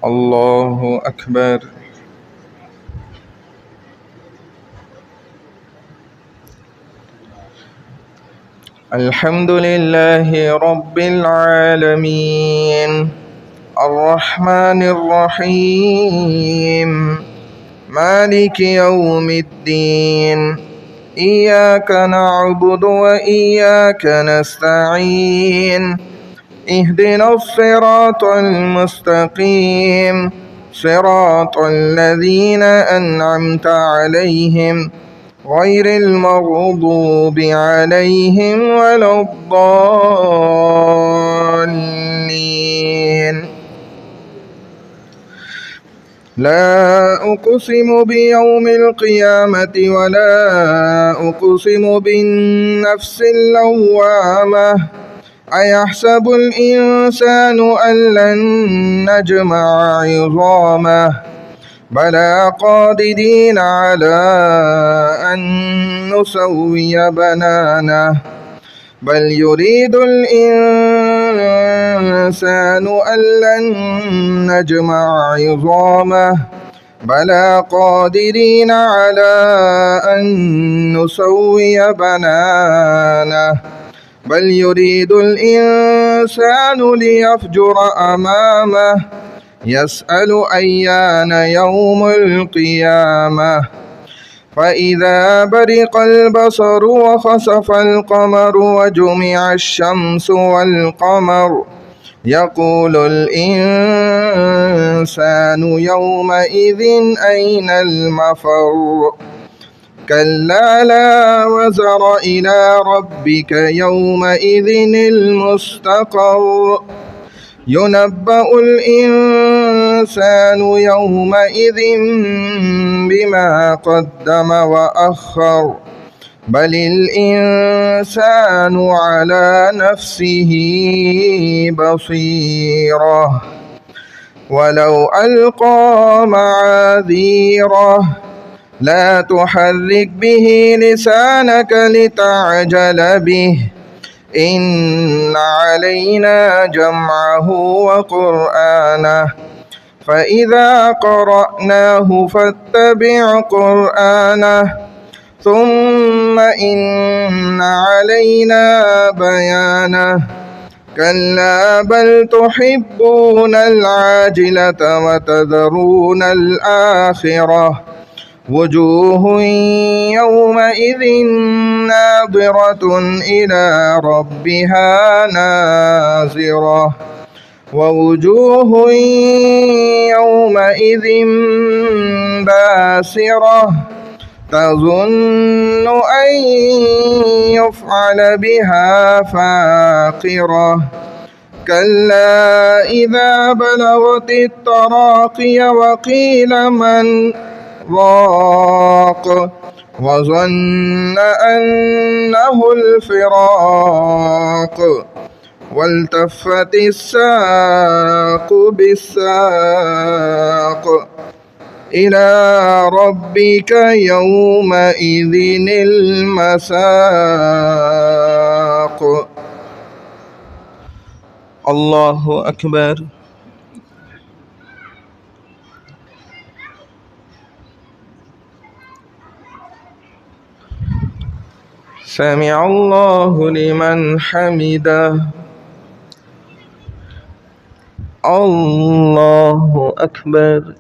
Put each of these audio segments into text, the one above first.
الله أكبر. الحمد لله رب العالمين الرحمن الرحيم مالك يوم الدين إياك نعبد وإياك نستعين اهدنا الصراط المستقيم صراط الذين أنعمت عليهم غير المغضوب عليهم ولا الضالين. لا أقسم بيوم القيامة ولا أقسم بالنفس اللوامة أيحسب الإنسان أن لن نجمع عظامه بلى قادرين على أن نسوي بنانه بل يريد الإنسان أن لن نجمع عظامه بلى قادرين على أن نسوي بنانه بل يريد الإنسان ليفجر أمامه يسأل أيان يوم القيامة فإذا برق البصر وخسف القمر وجمع الشمس والقمر يقول الإنسان يومئذ أين المفر كلا لا وزر إلى ربك يومئذ المستقر ينبأ الإنسان يومئذ بما قدم وأخر بل الإنسان على نفسه بصيرة ولو ألقى معاذيره لا تحرك به لسانك لتعجل به إن علينا جمعه وقرآنه فإذا قرأناه فاتبع قرآنه ثم إن علينا بيانه كلا بل تحبون العاجلة وتذرون الآخرة وجوه يومئذ ناظرة إلى ربها ناظرة ووجوه يومئذ باسرة تظن أن يفعل بها فاقرة كلا إذا بلغت التراقي وقيل من راق وظن أنه الفراق والتفت الساق بالساق إلى ربك يومئذ المساق. الله أكبر. سمع الله لمن حمده. الله أكبر.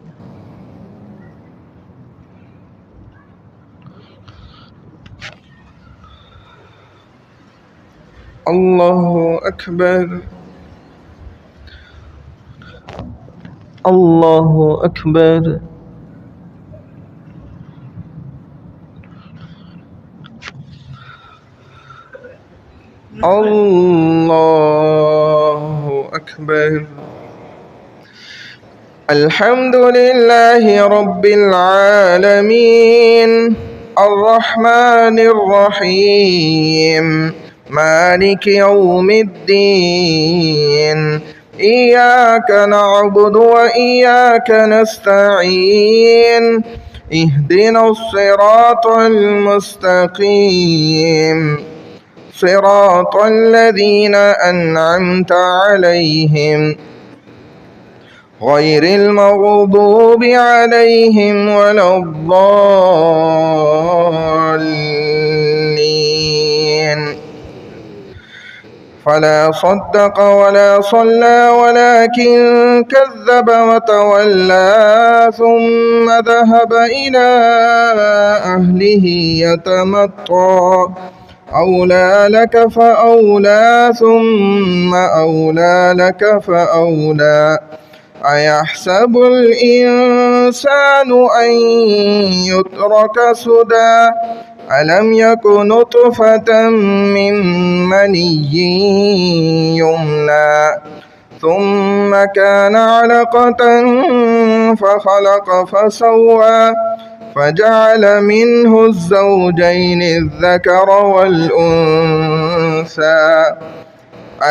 الله أكبر. الله أكبر. الله أكبر. الحمد لله رب العالمين الرحمن الرحيم مالك يوم الدين إياك نعبد وإياك نستعين اهدنا الصراط المستقيم صراط الذين أنعمت عليهم غير المغضوب عليهم ولا الضالين فلا صدق ولا صلى ولكن كذب وتولى ثم ذهب إلى أهله يتمطى أولى لك فأولى ثم أولى لك فأولى أيحسب الإنسان أن يترك سدى ألم يك نطفة من مني يمنى ثم كان علقة فخلق فسوى فجعل منه الزوجين الذكر والأنثى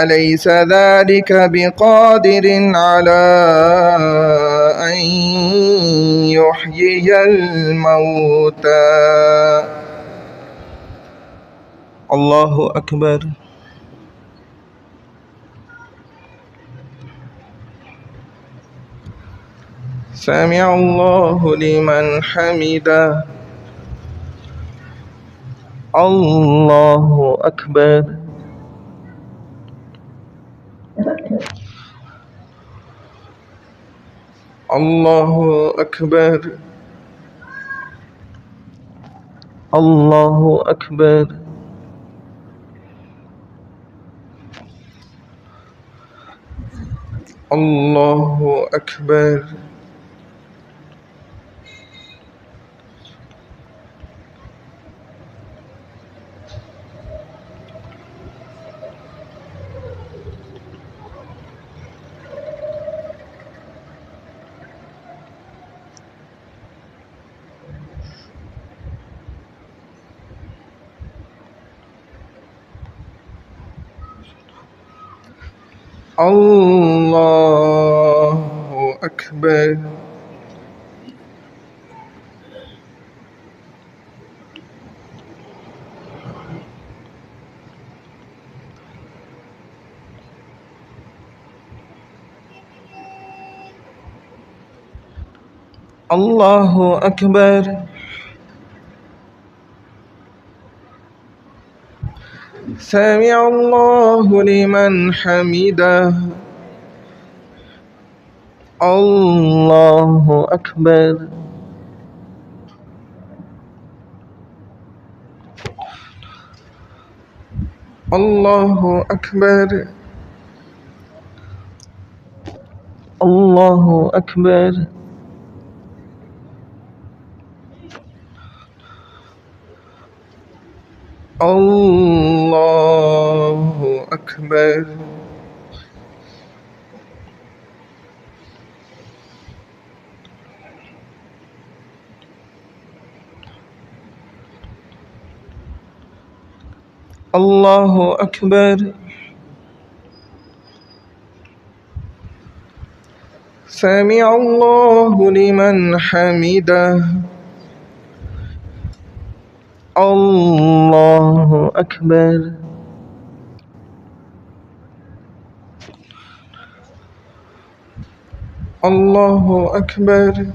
أليس ذلك بقادر على أن يحيي الموتى الله أكبر سمع الله لمن حمده الله أكبر الله أكبر الله أكبر الله أكبر الله أكبر الله أكبر سمع الله لمن حمده الله أكبر الله أكبر الله أكبر الله أكبر الله أكبر سمع الله لمن حمده الله أكبر الله أكبر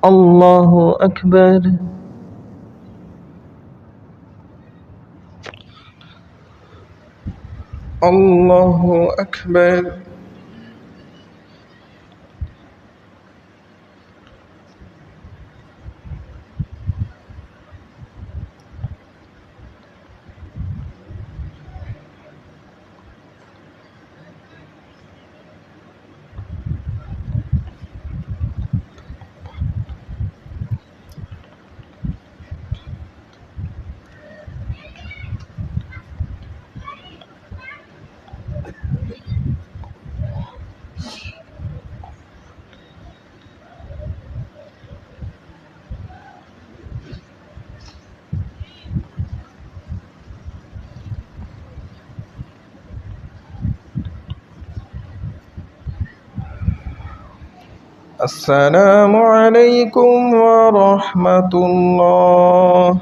الله أكبر الله أكبر السلام عليكم ورحمة الله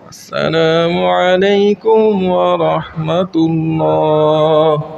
السلام عليكم ورحمة الله